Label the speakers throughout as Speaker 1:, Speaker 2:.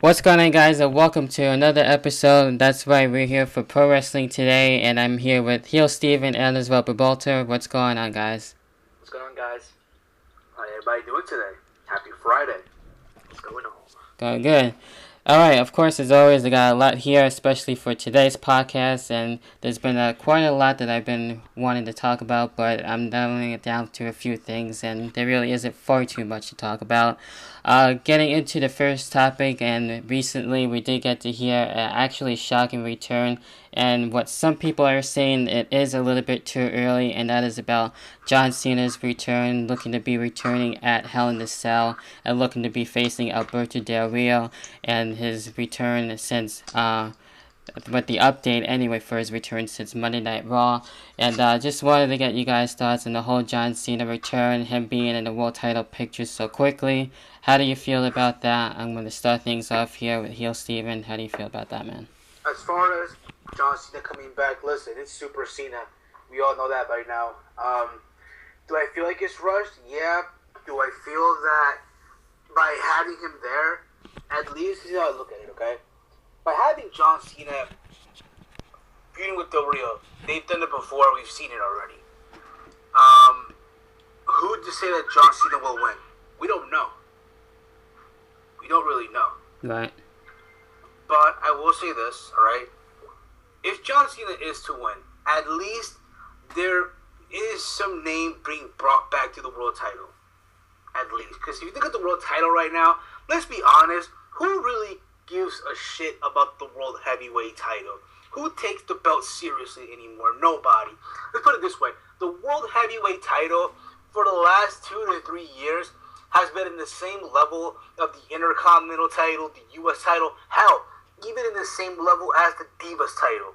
Speaker 1: What's going on, guys, and welcome to another episode. That's right, we're here for Pro Wrestling today, and I'm here with Heel Steven and as well Balter. What's going on, guys?
Speaker 2: What's going on, guys? How everybody doing today? Happy Friday. What's going on?
Speaker 1: Going good. Alright, of course, as always, I got a lot here, especially for today's podcast, and there's been quite a lot that I've been wanting to talk about, but I'm narrowing it down to a few things, and there really isn't far too much to talk about. Getting into the first topic, and recently we did get to hear an actually shocking return, and what some people are saying it is a little bit too early, and that is about John Cena's return, looking to be returning at Hell in the Cell, and looking to be facing Alberto Del Rio, and his return since but the update anyway for his return since Monday Night Raw. And just wanted to get you guys' thoughts on the whole John Cena return, him being in the world title picture so quickly. How do you feel about that? I'm going to start things off here with Heel Steven. How do you feel about that, man?
Speaker 2: As far as John Cena coming back, listen, it's Super Cena. We all know that by now. Do I feel like it's rushed? Yeah. Do I feel that by having him there, at least, this is how I look at it, okay? By having John Cena feuding with Del Rio, they've done it before, we've seen it already. Who'd to say that John Cena will win? We don't know. We don't really know.
Speaker 1: Right.
Speaker 2: But I will say this, alright? If John Cena is to win, at least there is some name being brought back to the world title. At least. Because if you think of the world title right now, let's be honest, who really gives a shit about the world heavyweight title? Who takes the belt seriously anymore? Nobody. Let's put it this way. The world heavyweight title for the last 2 to 3 years has been in the same level of the Intercontinental title, the US title, hell, even in the same level as the Divas title.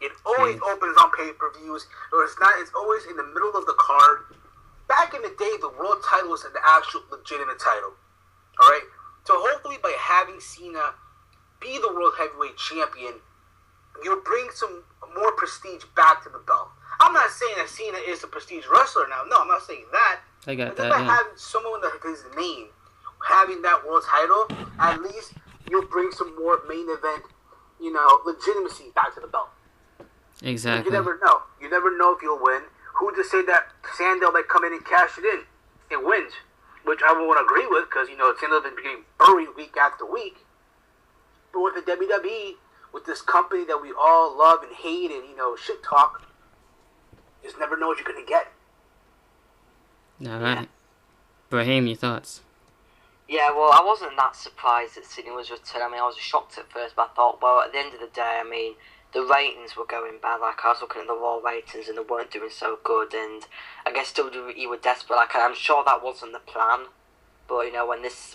Speaker 2: It always opens on pay-per-views, or it's always in the middle of the card. Back in the day, the world title was an actual legitimate title. Alright? So hopefully by having Cena be the world heavyweight champion, you'll bring some more prestige back to the belt. I'm not saying that Cena is a prestige wrestler now. No, I'm not saying that.
Speaker 1: I got
Speaker 2: but
Speaker 1: that,
Speaker 2: by
Speaker 1: yeah.
Speaker 2: having someone that his name, having that world title, at least you'll bring some more main event, legitimacy back to the belt.
Speaker 1: Exactly.
Speaker 2: You never know. You never know if you'll win. Who to say that Sandow might come in and cash it in and wins? Which I won't agree with because, Sandow's been getting buried week after week. But with the WWE, with this company that we all love and hate and, shit talk, you just never know what you're going to get.
Speaker 1: Alright. Brahim, your thoughts?
Speaker 3: Yeah, well, I wasn't that surprised that Cena was returning. I mean, I was shocked at first, but I thought, well, at the end of the day, I mean, the ratings were going bad. Like, I was looking at the Raw ratings and they weren't doing so good, and I guess WWE were desperate. Like, I'm sure that wasn't the plan, but,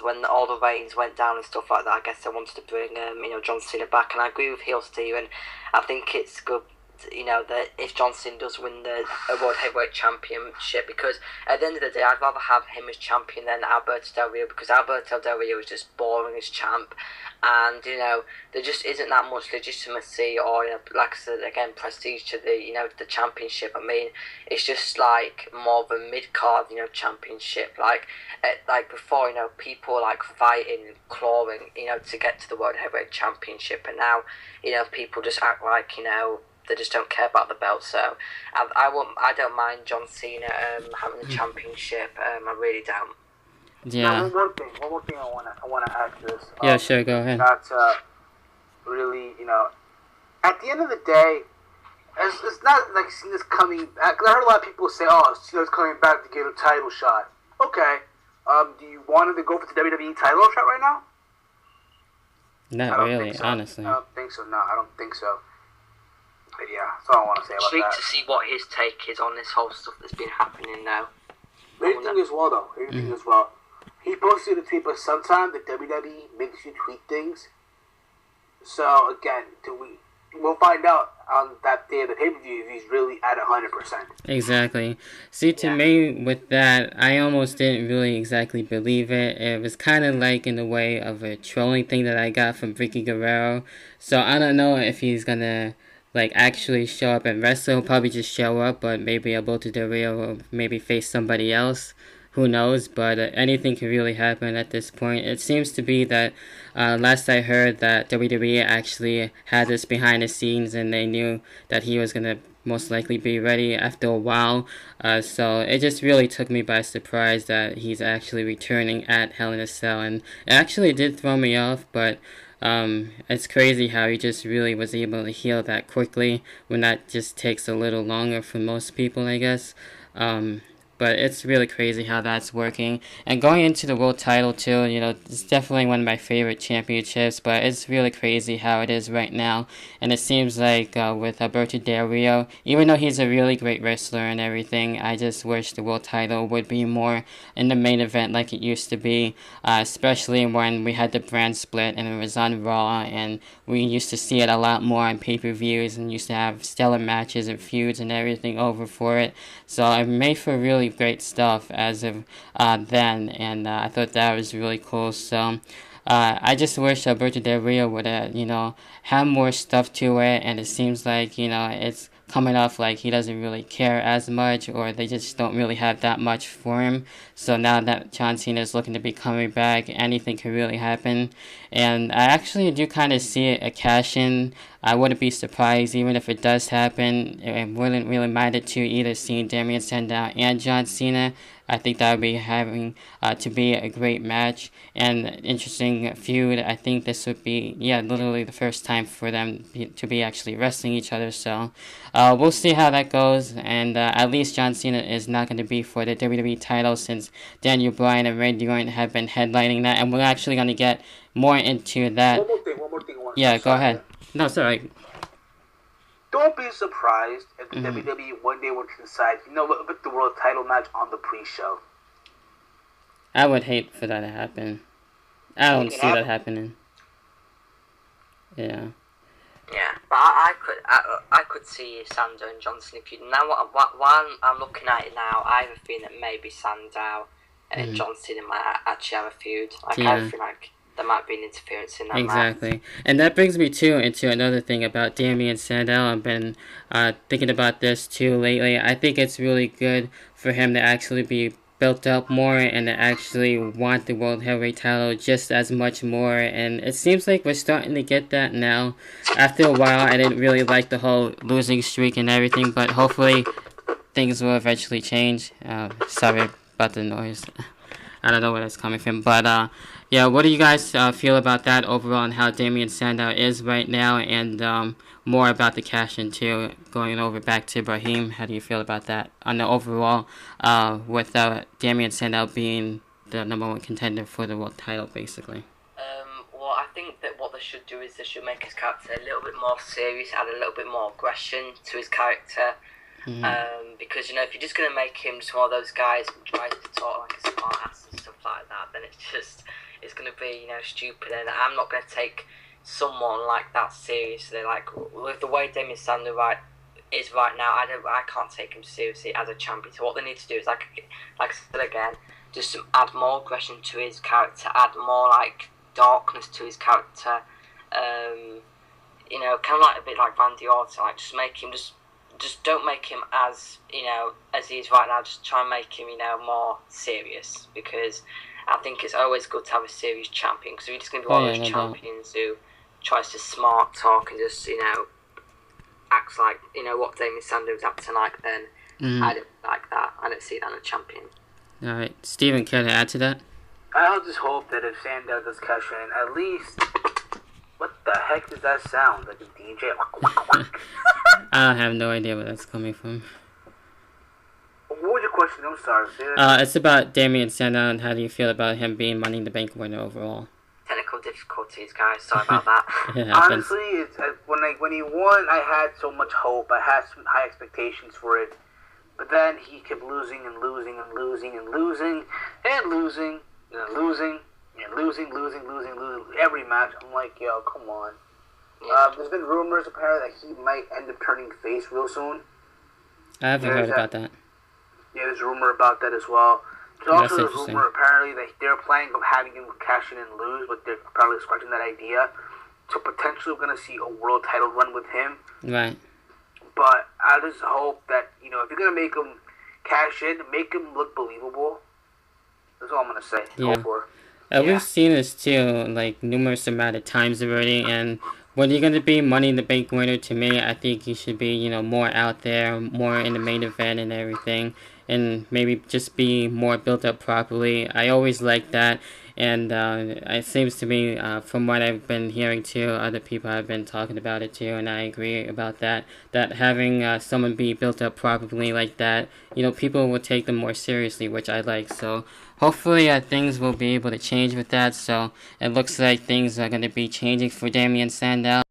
Speaker 3: when all the ratings went down and stuff like that, I guess they wanted to bring, John Cena back, and I agree with Heel Steve, and I think it's good, that if John Cena does win the World Heavyweight Championship, because at the end of the day, I'd rather have him as champion than Alberto Del Rio, because Alberto Del Rio is just boring as champ, and, there just isn't that much legitimacy or, like I said, again, prestige to the, the championship. I mean, it's just, like, more of a mid-card, championship, like before, people, like, fighting and clawing, to get to the World Heavyweight Championship, and now, people just act like, they just don't care about the belt. So I don't mind John Cena having the championship. I really don't.
Speaker 1: Yeah.
Speaker 2: Now, one more thing I wanna add to this.
Speaker 1: Yeah, sure, go ahead.
Speaker 2: That's really, at the end of the day, it's not like Cena's coming back. 'Cause I heard a lot of people say, "Oh, Cena's coming back to get a title shot." Okay. Do you want him to go for the WWE title shot right now?
Speaker 1: Not really,
Speaker 2: so.
Speaker 1: honestly.
Speaker 2: I don't think so. No, I don't think so. But yeah, that's all I want to say about
Speaker 3: Intrigued
Speaker 2: that.
Speaker 3: to see what his take is on this whole stuff that's been happening now.
Speaker 2: Everything as well, though. Everything as well. He posted a tweet, but sometimes the WWE makes you tweet things. So again, we'll find out on that day of the pay-per-view if he's really at 100%.
Speaker 1: Exactly. See, to me, with that, I almost didn't really exactly believe it. It was kind of like in the way of a trolling thing that I got from Vicky Guerrero. So I don't know if he's gonna actually show up and wrestle. He'll probably just show up, but maybe Alberto Del Rio will maybe face somebody else. who knows? But anything can really happen at this point. It seems to be that last I heard that WWE actually had this behind the scenes, and they knew that he was gonna most likely be ready after a while. So it just really took me by surprise that he's actually returning at Hell in a Cell, and it actually did throw me off, but it's crazy how he just really was able to heal that quickly when that just takes a little longer for most people, I guess. But it's really crazy how that's working. And going into the world title too, it's definitely one of my favorite championships, but it's really crazy how it is right now. And it seems like with Alberto Del Rio, even though he's a really great wrestler and everything, I just wish the world title would be more in the main event like it used to be, especially when we had the brand split and it was on Raw, and we used to see it a lot more on pay-per-views and used to have stellar matches and feuds and everything over for it. So it made for really great stuff as of then, and I thought that was really cool. So I just wish Alberto Del Rio would have more stuff to it, and it seems like it's coming off like he doesn't really care as much, or they just don't really have that much for him. So now that John Cena is looking to be coming back, anything could really happen. And I actually do kind of see a cash in. I wouldn't be surprised even if it does happen. I wouldn't really mind it to either seeing Damien Sandow and John Cena. I think that would be having to be a great match and interesting feud. I think this would be, literally the first time for them to be actually wrestling each other. So we'll see how that goes. And at least John Cena is not going to be for the WWE title, since Daniel Bryan and Randy Orton have been headlining that. And we're actually going to get more into that.
Speaker 2: One more thing.
Speaker 1: Yeah, go ahead. No, sorry.
Speaker 2: Don't be surprised if the WWE one day would decide, what, put the world title match on the pre-show.
Speaker 1: I would hate for that to happen. I don't see that happening. Yeah.
Speaker 3: Yeah, but I could see Sandow and Johnson if you now. While I'm looking at it now, I have a feeling that maybe Sandow and John Cena might actually have a feud. I feel like there might be an interference in that
Speaker 1: Exactly.
Speaker 3: match.
Speaker 1: And that brings me into another thing about Damien Sandow. I've been thinking about this too lately. I think it's really good for him to actually be built up more and to actually want the World Heavyweight title just as much more. And it seems like we're starting to get that now. After a while, I didn't really like the whole losing streak and everything, but hopefully things will eventually change. Sorry about the noise. I don't know where that's coming from, but what do you guys feel about that overall, and how Damien Sandow is right now, and more about the cash-in too, going over back to Brahim? How do you feel about that on the overall, with Damien Sandow being the number one contender for the world title, basically?
Speaker 3: Well, I think that what they should do is they should make his character a little bit more serious, add a little bit more aggression to his character. Because if you're just gonna make him just one of those guys who tries to talk like a smart ass and stuff like that, then it's gonna be stupid, and I'm not gonna take someone like that seriously. Like with the way Damien Sandow is right now, I can't take him seriously as a champion. So what they need to do is like I said again, just add more aggression to his character, add more darkness to his character. Kind of like a bit like Randy Orton, just make him just don't make him as as he is right now. Just try and make him more serious, because I think it's always good to have a serious champion. Because if you're just going to be one of those champions who tries to smart talk and just acts like what Damien Sandow's acting like, then I don't like that. I don't see that in a champion.
Speaker 1: All right, Steven, can I add to that?
Speaker 2: I'll just hope that if Sandow does cash in, at least. What the heck does that sound? Like a DJ?
Speaker 1: I have no idea where that's coming from.
Speaker 2: What was your question? I'm sorry.
Speaker 1: It's about Damien Sandow, and how do you feel about him being Money in the Bank winner overall?
Speaker 3: Technical difficulties, guys. Sorry about that.
Speaker 2: Honestly, it's when he won, I had so much hope. I had some high expectations for it. But then he kept losing and losing and losing and losing and losing and losing. And losing every match. I'm like, yo, come on. There's been rumors apparently that he might end up turning face real soon.
Speaker 1: I haven't heard about that.
Speaker 2: Yeah, there's a rumor about that as well. There's also a rumor apparently that they're planning on having him cash in and lose, but they're apparently scratching that idea. So potentially we're going to see a world title run with him.
Speaker 1: Right.
Speaker 2: But I just hope that, if you're going to make him cash in, make him look believable. That's all I'm gonna say.
Speaker 1: Yeah.
Speaker 2: Go for it.
Speaker 3: Yeah.
Speaker 1: We've seen this too, like numerous amount of times already. And when you're gonna be Money in the Bank winner, to me, I think you should be, more out there, more in the main event and everything, and maybe just be more built up properly. I always like that, and it seems to me, from what I've been hearing too, other people have been talking about it too, and I agree about that. That having someone be built up properly like that, people will take them more seriously, which I like. So hopefully, things will be able to change with that. So it looks like things are going to be changing for Damien Sandow.